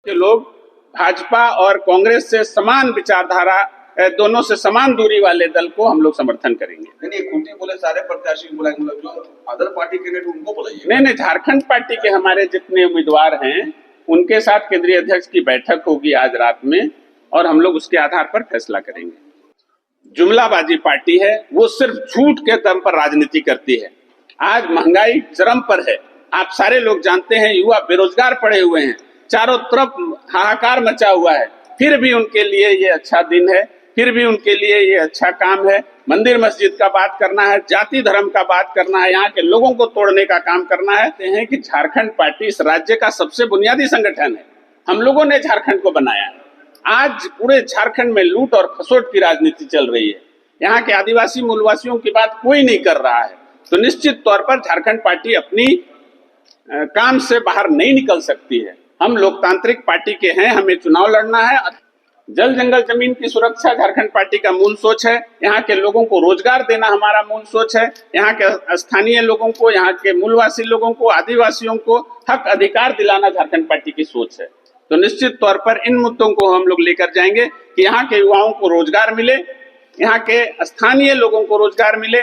के लोग भाजपा और कांग्रेस से समान विचारधारा, दोनों से समान दूरी वाले दल को हम लोग समर्थन करेंगे। नहीं, खूंटी बोले सारे प्रत्याशी बोला, मतलब जो अदर पार्टी के नेता उनको बुलाइए। नहीं, झारखंड पार्टी के हमारे जितने उम्मीदवार हैं उनके साथ केंद्रीय अध्यक्ष की बैठक होगी आज रात में और हम लोग उसके आधार पर फैसला करेंगे। जुमलाबाजी पार्टी है, वो सिर्फ झूठ के दम पर राजनीति करती है। आज महंगाई चरम पर है, आप सारे लोग जानते हैं, युवा बेरोजगार पड़े हुए हैं, चारों तरफ हाहाकार मचा हुआ है, फिर भी उनके लिए ये अच्छा दिन है, फिर भी उनके लिए ये अच्छा काम है। मंदिर मस्जिद का बात करना है, जाति धर्म का बात करना है, यहाँ के लोगों को तोड़ने का काम करना है कि झारखंड पार्टी इस राज्य का सबसे बुनियादी संगठन है। हम लोगों ने झारखंड को बनाया है। आज पूरे झारखंड में लूट और खसोट की राजनीति चल रही है। यहाँ के आदिवासी मूलवासियों की बात कोई नहीं कर रहा है, तो निश्चित तौर पर झारखंड पार्टी अपनी काम से बाहर नहीं निकल सकती है। हम लोकतांत्रिक पार्टी के हैं, हमें चुनाव लड़ना है। जल जंगल जमीन की सुरक्षा झारखंड पार्टी का मूल सोच है। यहाँ के लोगों को रोजगार देना हमारा मूल सोच है। यहाँ के स्थानीय लोगों को, यहाँ के मूलवासी लोगों को, आदिवासियों को हक अधिकार दिलाना झारखंड पार्टी की सोच है। तो निश्चित तौर पर इन मुद्दों को हम लोग लेकर जाएंगे कि यहाँ के युवाओं को रोजगार मिले, यहाँ के स्थानीय लोगों को रोजगार मिले।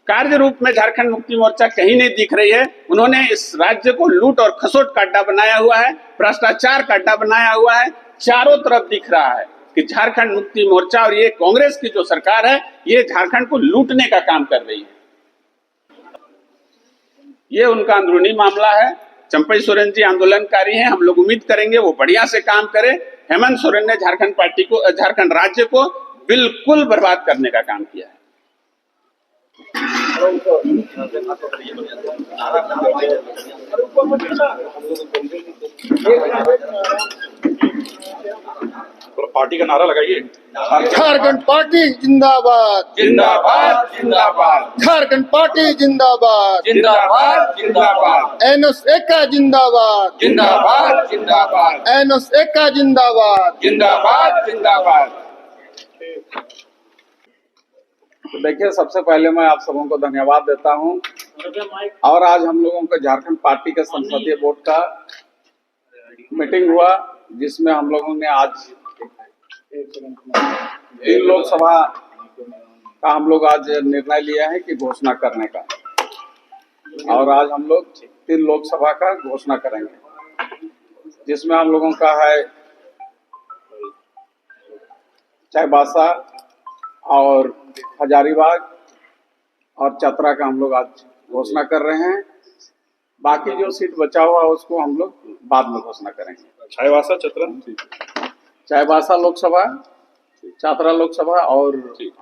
कार्य रूप में झारखंड मुक्ति मोर्चा कहीं नहीं दिख रही है। उन्होंने इस राज्य को लूट और खसोट का अड्डा बनाया हुआ है, भ्रष्टाचार का अड्डा बनाया हुआ है। चारों तरफ दिख रहा है कि झारखंड मुक्ति मोर्चा और ये कांग्रेस की जो सरकार है, ये झारखंड को लूटने का काम कर रही है। ये उनका अंदरूनी मामला है। चंपई सोरेन जी आंदोलनकारी हैं, हम लोग उम्मीद करेंगे वो बढ़िया से काम करे। हेमंत सोरेन ने झारखंड पार्टी को, झारखंड राज्य को बिल्कुल बर्बाद करने का काम किया है। पार्टी का नारा लगाइए। झारखंड पार्टी जिंदाबाद जिंदाबाद जिंदाबाद। झारखंड पार्टी जिंदाबाद जिंदाबाद जिंदाबाद। एनएसए का जिंदाबाद जिंदाबाद जिंदाबाद। एनएसए का जिंदाबाद जिंदाबाद जिंदाबाद। तो देखिए, सबसे पहले मैं आप सबों को धन्यवाद देता हूं। और आज हम लोगों का झारखंड पार्टी के संसदीय बोर्ड का मीटिंग हुआ, जिसमें हम लोगों ने आज 3 लोकसभा का हम लोग आज निर्णय लिया है कि घोषणा करने का। और आज हम लोग 3 लोकसभा का घोषणा करेंगे, जिसमें हम लोगों का है चाईबासा और हजारीबाग और चतरा का हम लोग आज घोषणा कर रहे हैं। बाकी जो सीट बचा हुआ है उसको हम लोग बाद में घोषणा करेंगे। चाईबासा, चतरा, चाईबासा लोकसभा, चतरा लोकसभा और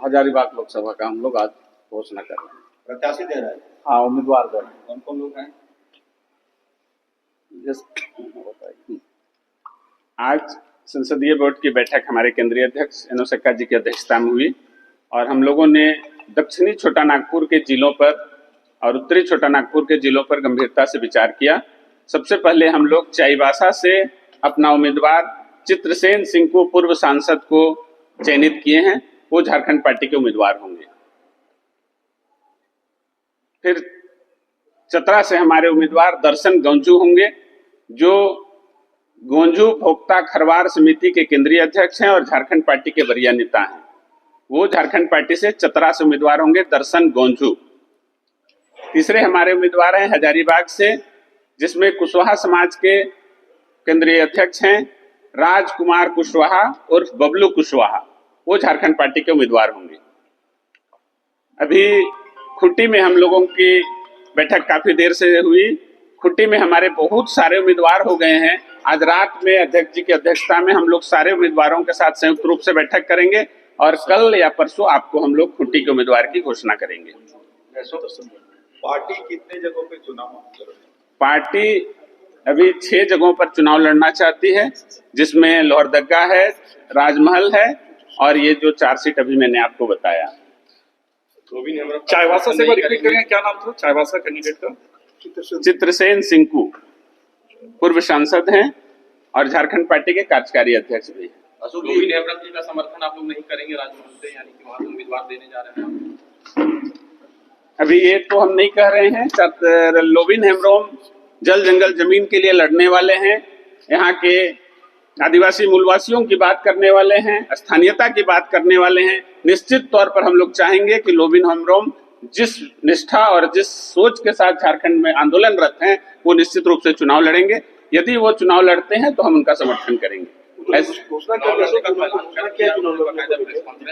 हजारीबाग लोकसभा का हम लोग आज घोषणा कर रहे हैं। प्रत्याशी दे रहे हैं। हाँ, उम्मीदवार दे रहे हैं। कौन कौन लोग हैं? आज संसदीय बोर्ड की बैठक हमारे केंद्रीय अध्यक्ष एनोस एक्का जी की अध्यक्षता में हुई और हम लोगों ने दक्षिणी छोटा नागपुर के जिलों पर और उत्तरी छोटा नागपुर के जिलों पर गंभीरता से विचार किया। सबसे पहले हम लोग चाईबासा से अपना उम्मीदवार चित्रसेन सिंह को, पूर्व सांसद को चयनित किए हैं। वो झारखंड पार्टी के उम्मीदवार होंगे। फिर चतरा से हमारे उम्मीदवार दर्शन गंजू होंगे, जो गोंजू भोक्ता खरवार समिति के केंद्रीय अध्यक्ष हैं और झारखंड पार्टी के वरीय नेता हैं। वो झारखंड पार्टी से चतरा से उम्मीदवार होंगे, दर्शन गोंजू। तीसरे हमारे उम्मीदवार हैं हजारीबाग से, जिसमें कुशवाहा समाज के केंद्रीय अध्यक्ष हैं राजकुमार कुशवाहा उर्फ बबलू कुशवाहा। वो झारखंड पार्टी के उम्मीदवार होंगे। अभी खूंटी में हम लोगों की बैठक काफी देर से हुई। खूंटी में हमारे बहुत सारे उम्मीदवार हो गए हैं। आज रात में अध्यक्ष जी की अध्यक्षता में हम लोग सारे उम्मीदवारों के साथ संयुक्त रूप से बैठक करेंगे और कल या परसों आपको हम लोग खूंटी के उम्मीदवार की घोषणा करेंगे। पार्टी कितने जगहों पे चुनाव? पार्टी अभी 6 जगहों पर चुनाव लड़ना चाहती है, जिसमें लोहरदगा है, राजमहल है और ये जो 4 सीट अभी मैंने आपको बताया। चाईबासा से रिपीट करेंगे, क्या नाम था चाईबासा कैंडिडेट का? चित्रसेन सिंकू पूर्व सांसद हैं और झारखंड पार्टी के कार्यकारी अध्यक्ष भी हैं। लोबिन हेम्ब्रम जी का समर्थन आप लोग नहीं करेंगे राजमहल से, यानी कि वहां उम्मीदवार देने जा रहे हैं? अभी ये तो हम नहीं कह रहे हैं। लोबिन हेम्ब्रम जल जंगल जमीन के लिए लड़ने वाले हैं। यहाँ के आदिवासी मूलवासियों की बात करने वाले हैं, स्थानीयता की बात करने वाले हैं। निश्चित तौर पर हम लोग चाहेंगे कि लोबिन हेम्ब्रोम जिस निष्ठा और जिस सोच के साथ झारखंड में आंदोलनरत हैं, वो निश्चित रूप से चुनाव लड़ेंगे। यदि वो चुनाव लड़ते हैं तो हम उनका समर्थन करेंगे।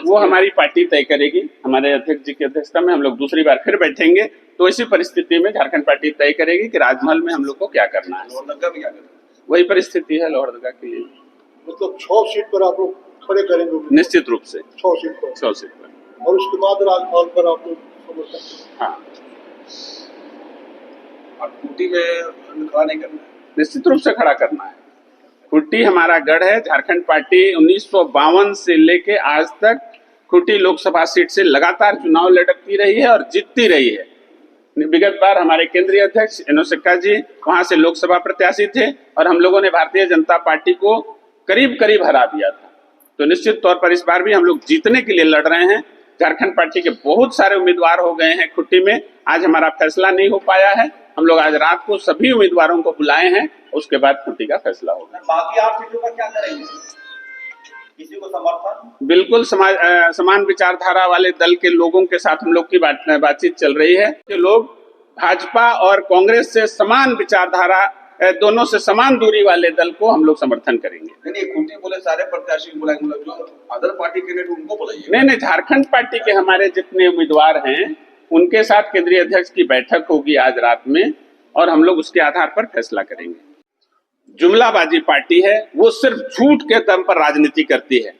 वो हमारी पार्टी तय करेगी। हमारे अध्यक्ष जी की अध्यक्षता में हम लोग दूसरी बार फिर बैठेंगे, तो इसी परिस्थिति में झारखंड पार्टी तय करेगी कि राजमहल में हम लोग को क्या करना है। वही परिस्थिति है लोहरदगा के लिए। मतलब 6 सीट पर आप लोग खड़े करेंगे? निश्चित रूप से 6 सीट पर। 6 सीट पर। और उसके बाद राजमहल पर आप लोग हाँ, और खूंटी में खड़ा नहीं करना है। निश्चित रूप से खड़ा करना है। खूंटी हमारा गढ़ है। झारखंड पार्टी 1952 से लेके आज तक खूंटी लोकसभा सीट से लगातार चुनाव लड़ती रही है और जीतती रही है। विगत बार हमारे केंद्रीय अध्यक्ष एनोस एक्का जी वहां से लोकसभा प्रत्याशी थे और हम लोगों ने भारतीय जनता पार्टी को करीब करीब हरा दिया था। तो निश्चित तौर पर इस बार भी हम लोग जीतने के लिए लड़ रहे हैं। झारखंड पार्टी के बहुत सारे उम्मीदवार हो गए हैं खूंटी में। आज हमारा फैसला नहीं हो पाया है। हम लोग आज रात को सभी उम्मीदवारों को बुलाए हैं, उसके बाद खूंटी का फैसला होगा। बाकी 8 सीटों पर क्या करेंगे? किसी को समर्थन? बिल्कुल समान विचारधारा वाले दल के लोगों के साथ हम लोग की बातचीत चल रही है कि लोग भाजपा और कांग्रेस से समान विचारधारा, दोनों से समान दूरी वाले दल को हम लोग समर्थन करेंगे। नहीं, खूंटी बोले सारे प्रत्याशी बुलाएंगे, मतलब जो अदर पार्टी कैंडिडेट उनको बुलाइए। नहीं, झारखंड पार्टी के हमारे जितने उम्मीदवार हैं उनके साथ केंद्रीय अध्यक्ष की बैठक होगी आज रात में और हम लोग उसके आधार पर फैसला करेंगे। जुमलाबाजी पार्टी है, वो सिर्फ झूठ के दम पर राजनीति करती है।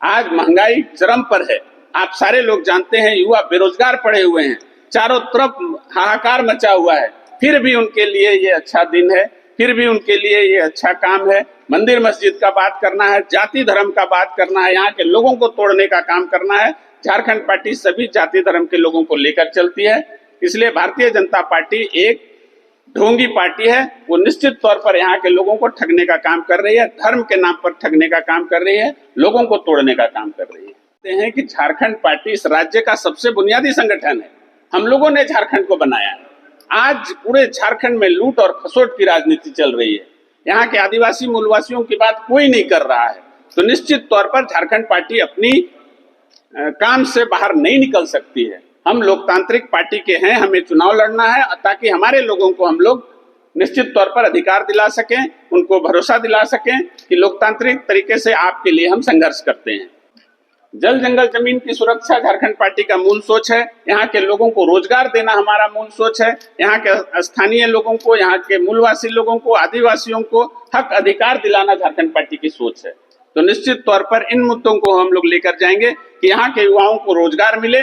आज महंगाई चरम पर है, आप सारे लोग जानते हैं। युवा बेरोजगार पड़े हुए हैं, चारों तरफ हाहाकार मचा हुआ है। फिर भी उनके लिए ये अच्छा दिन है, फिर भी उनके लिए ये अच्छा काम है। मंदिर मस्जिद का बात करना है, जाति धर्म का बात करना है, यहाँ के लोगों को तोड़ने का काम करना है। झारखंड पार्टी सभी जाति धर्म के लोगों को लेकर चलती है। इसलिए भारतीय जनता पार्टी एक ढोंगी पार्टी है। वो निश्चित तौर पर यहाँ के लोगों को ठगने का काम कर रही है, धर्म के नाम पर ठगने का काम कर रही है, लोगों को तोड़ने का काम कर रही है। कहते हैं कि झारखंड पार्टी इस राज्य का सबसे बुनियादी संगठन है। हम लोगों ने झारखंड को बनाया है। आज पूरे झारखंड में लूट और खसोट की राजनीति चल रही है। यहाँ के आदिवासी मूलवासियों की बात कोई नहीं कर रहा है। तो निश्चित तौर पर झारखंड पार्टी अपनी काम से बाहर नहीं निकल सकती है। हम लोकतांत्रिक पार्टी के हैं, हमें चुनाव लड़ना है ताकि हमारे लोगों को हम लोग निश्चित तौर पर अधिकार दिला सकें, उनको भरोसा दिला सकें कि लोकतांत्रिक तरीके से आपके लिए हम संघर्ष करते हैं। जल जंगल जमीन की सुरक्षा झारखंड पार्टी का मूल सोच है। यहाँ के लोगों को रोजगार देना हमारा मूल सोच है। यहाँ के स्थानीय लोगों को, यहाँ के मूलवासी लोगों को, आदिवासियों को हक अधिकार दिलाना झारखंड पार्टी की सोच है। तो निश्चित तौर पर इन मुद्दों को हम लोग लेकर जाएंगे कि यहाँ के युवाओं को रोजगार मिले,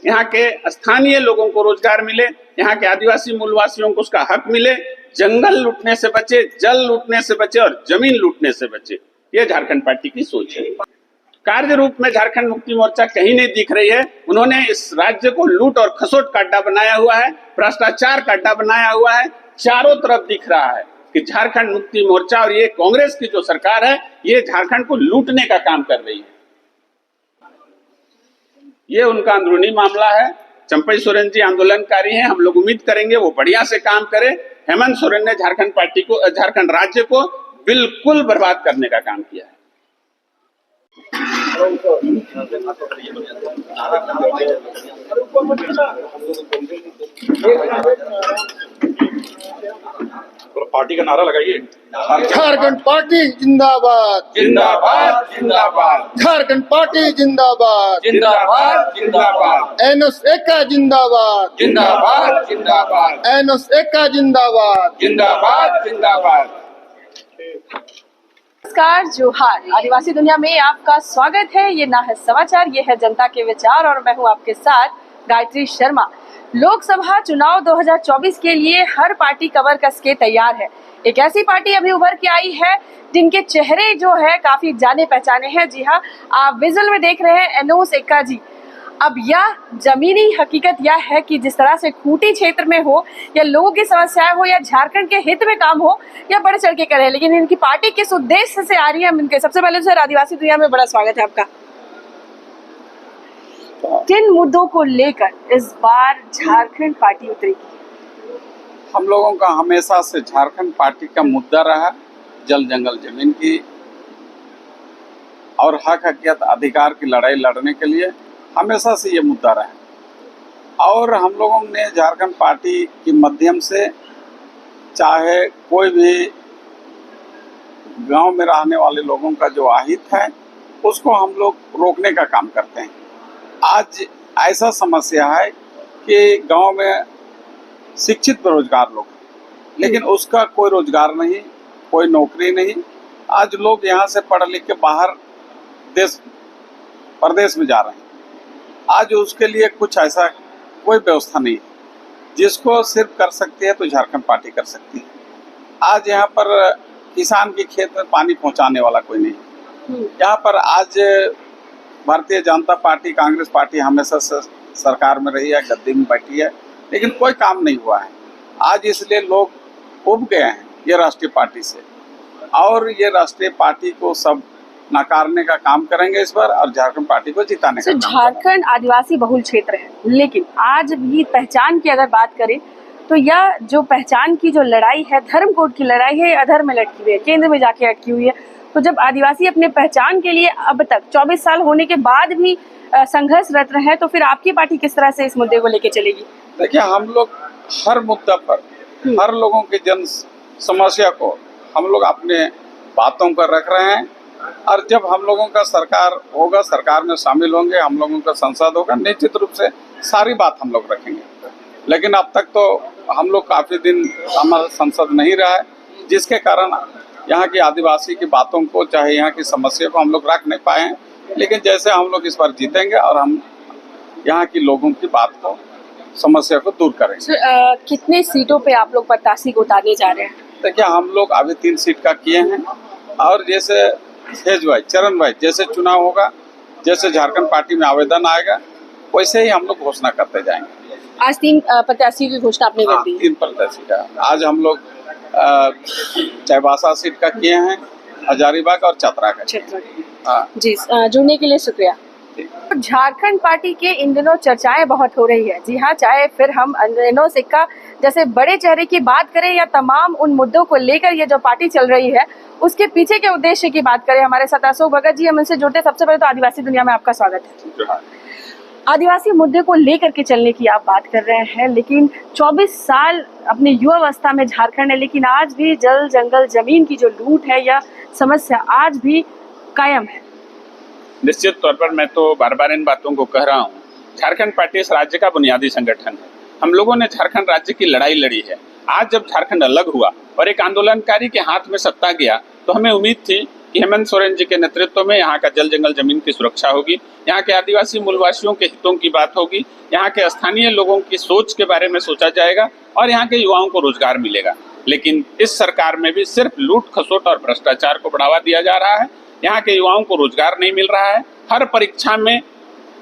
यहाँ के स्थानीय लोगों को रोजगार मिले, यहाँ के आदिवासी मूलवासियों को उसका हक मिले, जंगल लूटने से बचे, जल लूटने से बचे और जमीन लूटने से बचे। ये झारखंड पार्टी की सोच है। कार्य रूप में झारखंड मुक्ति मोर्चा कहीं नहीं दिख रही है। उन्होंने इस राज्य को लूट और खसोट का अड्डा बनाया हुआ है, भ्रष्टाचार का अड्डा बनाया हुआ है। चारों तरफ दिख रहा है कि झारखंड मुक्ति मोर्चा और ये कांग्रेस की जो सरकार है, ये झारखंड को लूटने का काम कर रही है। ये उनका अंदरूनी मामला है। चंपई सोरेन जी आंदोलनकारी हैं, हम लोग उम्मीद करेंगे वो बढ़िया से काम करे। हेमंत सोरेन ने झारखंड पार्टी को, झारखंड राज्य को बिल्कुल बर्बाद करने का काम किया है। पार्टी का नारा लगाइए। झारखंड पार्टी जिंदाबाद, जिंदाबाद जिंदाबाद, झारखंड पार्टी जिंदाबाद, जिंदाबाद जिंदाबाद, एनोस एक्का जिंदाबाद, जिंदाबाद जिंदाबाद, एनोस एक्का जिंदाबाद, जिंदाबाद जिंदाबाद। नमस्कार, जोहार। आदिवासी दुनिया में आपका स्वागत है। ये ना है समाचार, ये है जनता के विचार और मैं हूँ आपके साथ गायत्री शर्मा। लोकसभा चुनाव 2024 के लिए हर पार्टी कमर कस के तैयार है। एक ऐसी पार्टी अभी उभर के आई है जिनके चेहरे जो है काफी जाने पहचाने हैं। जी हाँ, आप विजुअल में देख रहे हैं एनोस एक्का जी। अब यह जमीनी हकीकत यह है कि जिस तरह से खूंटी क्षेत्र में हो या लोगों की समस्याएं हो या झारखंड के हित में काम हो या बढ़ चढ़ के करे, लेकिन इनकी पार्टी किस उद्देश्य से आ रही है हम इनके सबसे पहले सर आदिवासी दुनिया में बड़ा स्वागत है आपका। किन मुद्दों को लेकर इस बार झारखंड पार्टी उतरेगी? हम लोगों का हमेशा से झारखंड पार्टी का मुद्दा रहा जल जंगल जमीन की और हक हकियत अधिकार की लड़ाई लड़ने के लिए हमेशा से ये मुद्दा रहा है। और हम लोगों ने झारखंड पार्टी के माध्यम से चाहे कोई भी गांव में रहने वाले लोगों का जो आहित है उसको हम लोग रोकने का काम करते हैं। आज ऐसा समस्या है कि गांव में शिक्षित बेरोजगार लोग हैं, लेकिन उसका कोई रोजगार नहीं, कोई नौकरी नहीं। आज लोग यहाँ से पढ़ लिख के बाहर देश प्रदेश में जा रहे हैं। आज उसके लिए कुछ ऐसा कोई व्यवस्था नहीं है, जिसको सिर्फ कर सकती है तो झारखंड पार्टी कर सकती है। आज यहाँ पर किसान के खेत में पानी पहुँचाने वाला कोई नहीं। यहाँ पर आज भारतीय जनता पार्टी, कांग्रेस पार्टी हमेशा से सरकार में रही है, गद्दी में बैठी है, लेकिन कोई काम नहीं हुआ है। आज इसलिए लोग उब गए हैं ये राष्ट्रीय पार्टी से, और ये राष्ट्रीय पार्टी को सब नकारने का काम करेंगे इस बार, और झारखंड पार्टी को जिताने का काम झारखंड आदिवासी बहुल क्षेत्र है, लेकिन आज भी पहचान की अगर बात करें तो यह जो पहचान की जो लड़ाई है, धर्म कोड की लड़ाई है, अधर में लटकी हुई है, केंद्र में जाके अटकी हुई है। तो जब आदिवासी अपने पहचान के लिए अब तक 24 साल होने के बाद भी संघर्षरत रहे हैं, तो फिर आपकी पार्टी किस तरह से इस मुद्दे को लेकर चलेगी? देखिए, हम लोग हर मुद्दा पर हर लोगों की जन समस्या को हम लोग अपने बातों पर रख रहे हैं, और जब हम लोगों का सरकार होगा, सरकार में शामिल होंगे, हम लोगों का संसद होगा, निश्चित रूप से सारी बात हम लोग रखेंगे। लेकिन अब तक तो हम लोग काफी दिन हमारा संसद नहीं रहा है, जिसके कारण यहाँ की आदिवासी की बातों को, चाहे यहाँ की समस्या को हम लोग रख नहीं पाए हैं। लेकिन जैसे हम लोग इस बार जीतेंगे और हम यहाँ की लोगों की बात को, समस्या को दूर करेंगे। कितने सीटों पे आप लोग प्रत्याशी को उतारने जा रहे हैं? देखिए, हम लोग अभी 3 सीट का किए हैं, और जैसे फेज वाइज, चरण वाइज जैसे चुनाव होगा, जैसे झारखंड पार्टी में आवेदन आएगा, वैसे ही हम लोग घोषणा करते जाएंगे। आज 3 प्रत्याशी की घोषणा आपने कर दी? 3 प्रत्याशी का आज हम लोग चाईबासा सीट का किए हैं, हजारीबाग और चतरा का। जी, जुड़ने के लिए शुक्रिया। झारखंड पार्टी के इन दिनों चर्चाएं बहुत हो रही है। जी हाँ, चाहे फिर हम अंदर सिक्का जैसे बड़े चेहरे की बात करें, या तमाम उन मुद्दों को लेकर ये जो पार्टी चल रही है उसके पीछे के उद्देश्य की बात करें। हमारे साथ अशोक भगत जी, हम इनसे जुड़ते। सबसे पहले तो आदिवासी दुनिया में आपका स्वागत है। आदिवासी मुद्दे को लेकर के चलने की आप बात कर रहे हैं, लेकिन 24 साल अपने युवावस्था में झारखंड है, लेकिन आज भी जल जंगल जमीन की जो लूट है, यह समस्या आज भी कायम है। निश्चित तौर पर मैं तो बार बार इन बातों को कह रहा हूँ, झारखंड पार्टी इस राज्य का बुनियादी संगठन है। हम लोगों ने झारखंड राज्य की लड़ाई लड़ी है। आज जब झारखंड अलग हुआ और एक आंदोलनकारी के हाथ में सत्ता गया, तो हमें उम्मीद थी कि हेमंत सोरेन जी के नेतृत्व में यहाँ का जल जंगल जमीन की सुरक्षा होगी, यहाँ के आदिवासी मूलवासियों के हितों की बात होगी, यहाँ के स्थानीय लोगों की सोच के बारे में सोचा जाएगा, और यहाँ के युवाओं को रोजगार मिलेगा। लेकिन इस सरकार में भी सिर्फ लूट खसोट और भ्रष्टाचार को बढ़ावा दिया जा रहा है। यहाँ के युवाओं को रोजगार नहीं मिल रहा है, हर परीक्षा में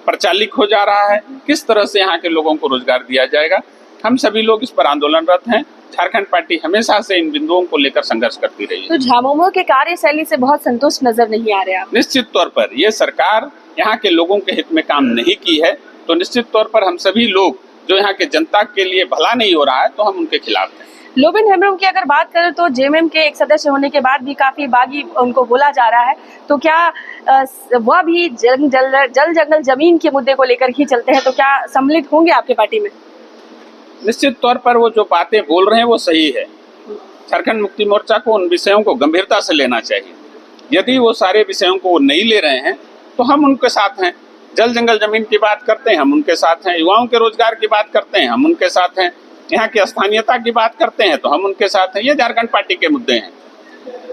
प्रचालित हो जा रहा है। किस तरह से यहाँ के लोगों को रोजगार दिया जाएगा? हम सभी लोग इस पर आंदोलनरत हैं। झारखंड पार्टी हमेशा से इन बिंदुओं को लेकर संघर्ष करती रही है। तो झामुमो के कार्यशैली से बहुत संतुष्ट नजर नहीं आ रहे आप? निश्चित तौर पर ये सरकार यहाँ के लोगों के हित में काम नहीं की है, तो निश्चित तौर पर हम सभी लोग जो यहाँ के जनता के लिए भला नहीं हो रहा है, तो हम उनके खिलाफ हैं। लोबिन हेम्ब्रम की अगर बात करें तो जेएमएम के एक सदस्य होने के बाद भी काफी बागी उनको बोला जा रहा है, तो क्या वह भी जल जंगल जमीन के मुद्दे को लेकर ही चलते हैं? तो क्या सम्मिलित होंगे आपके पार्टी में? निश्चित तौर पर वो जो बातें बोल रहे हैं वो सही है। झारखंड मुक्ति मोर्चा को उन विषयों को गंभीरता से लेना चाहिए। यदि वो सारे विषयों को नहीं ले रहे हैं तो हम उनके साथ हैं। जल जंगल जमीन की बात करते हैं, हम उनके साथ हैं। युवाओं के रोजगार की बात करते हैं, हम उनके साथ हैं। यहाँ की स्थानीयता की बात करते हैं तो हम उनके साथ हैं। ये झारखंड पार्टी के मुद्दे हैं।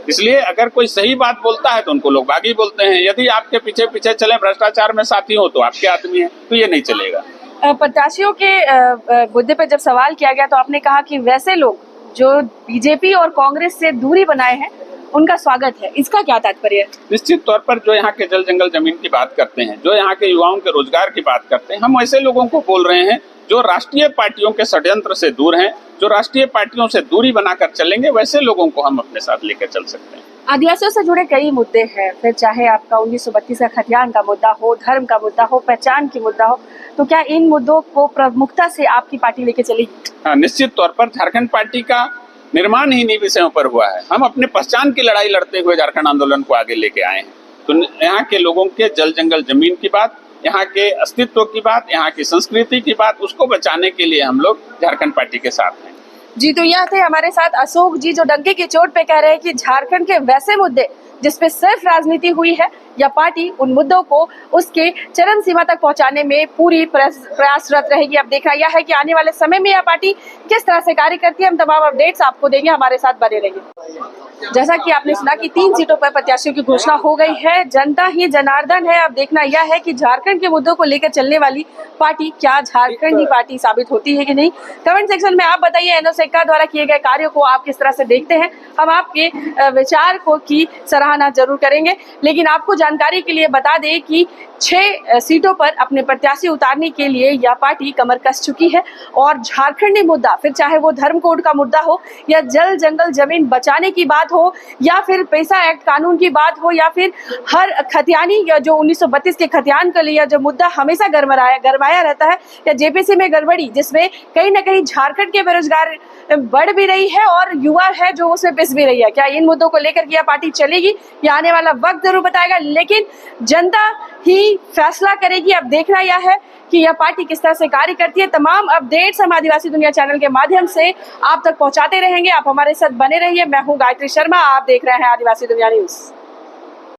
इसलिए अगर कोई सही बात बोलता है तो उनको लोग बागी बोलते हैं। यदि आपके पीछे पीछे चले, भ्रष्टाचार में साथी हो, तो आपके आदमी है, तो ये नहीं चलेगा। प्रत्याशियों के मुद्दे पर जब सवाल किया गया तो आपने कहा कि वैसे लोग जो बीजेपी और कांग्रेस से दूरी बनाए हैं उनका स्वागत है, इसका क्या तात्पर्य है? निश्चित तौर पर जो यहाँ के जल जंगल जमीन की बात करते हैं, जो यहाँ के युवाओं के रोजगार की बात करते हैं, हम ऐसे लोगों को बोल रहे हैं जो राष्ट्रीय पार्टियों के षड्यंत्र से दूर हैं, जो राष्ट्रीय पार्टियों से दूरी बनाकर चलेंगे, वैसे लोगों को हम अपने साथ लेकर चल सकते हैं। आदिवासियों से जुड़े कई मुद्दे हैं, फिर चाहे आपका 1932 का खतियान का मुद्दा हो, धर्म का मुद्दा हो, पहचान की मुद्दा हो, तो क्या इन मुद्दों को प्रमुखता से आपकी पार्टी लेके चलेगी? हाँ, निश्चित तौर पर झारखंड पार्टी का निर्माण ही इन्हीं विषयों पर हुआ है। हम अपने पहचान की लड़ाई लड़ते हुए झारखंड आंदोलन को आगे लेके आए हैं। तो यहाँ के लोगों के जल जंगल जमीन की बात, यहाँ के अस्तित्व की बात, यहाँ की संस्कृति की बात, उसको बचाने के लिए हम लोग झारखंड पार्टी के साथ हैं। जी, तो यह थे हमारे साथ अशोक जी, जो डंके की चोट पे कह रहे हैं कि झारखंड के वैसे मुद्दे जिसपे सिर्फ राजनीति हुई है, या पार्टी उन मुद्दों को उसके चरम सीमा तक पहुंचाने में पूरी प्रयासरत रहेगी। अब देखना यह है कि आने वाले समय में यह पार्टी किस तरह से कार्य करती है। हम तमाम अपडेट्स आपको देंगे, हमारे साथ बने रहिए। जैसा कि आपने सुना कि 3 सीटों पर प्रत्याशियों की घोषणा हो गई है। जनता ही जनार्दन है। अब देखना यह है कि झारखंड के मुद्दों को लेकर चलने वाली पार्टी क्या झारखंडी पार्टी साबित होती है कि नहीं। कमेंट सेक्शन में आप बताइए, एनोसेका द्वारा किए गए कार्यों को आप किस तरह से देखते हैं। हम आपके विचार को की सराहना जरूर करेंगे, लेकिन आपको जानकारी के लिए बता दें कि 6 सीटों पर अपने प्रत्याशी उतारने के लिए यह पार्टी कमर कस चुकी है। और झारखंडी मुद्दा, फिर चाहे वो धर्म कोड का मुद्दा हो, या जल जंगल जमीन बचाने की बात हो, या फिर पैसा एक्ट कानून की बात हो, या फिर हर खतियानी या जो 1932 के खतियान का लिया जो मुद्दा हमेशा गरमाया रहता है, या जेपीसी में गड़बड़ी, जिसमें कहीं ना कहीं झारखंड के बेरोजगार बढ़ भी रही है और युवा है जो उसमें पिस भी रही है। क्या इन मुद्दों को लेकर यह पार्टी चलेगी, या आने वाला वक्त जरूर बताएगा, लेकिन जनता ही फैसला करेगी। अब देखना यह है कि यह पार्टी किस तरह से कार्य करती है। तमाम अपडेट्स हम आदिवासी दुनिया चैनल के माध्यम से आप तक पहुंचाते रहेंगे। आप हमारे साथ बने रहिए। मैं हूं गायत्री शर्मा, आप देख रहे हैं आदिवासी दुनिया न्यूज।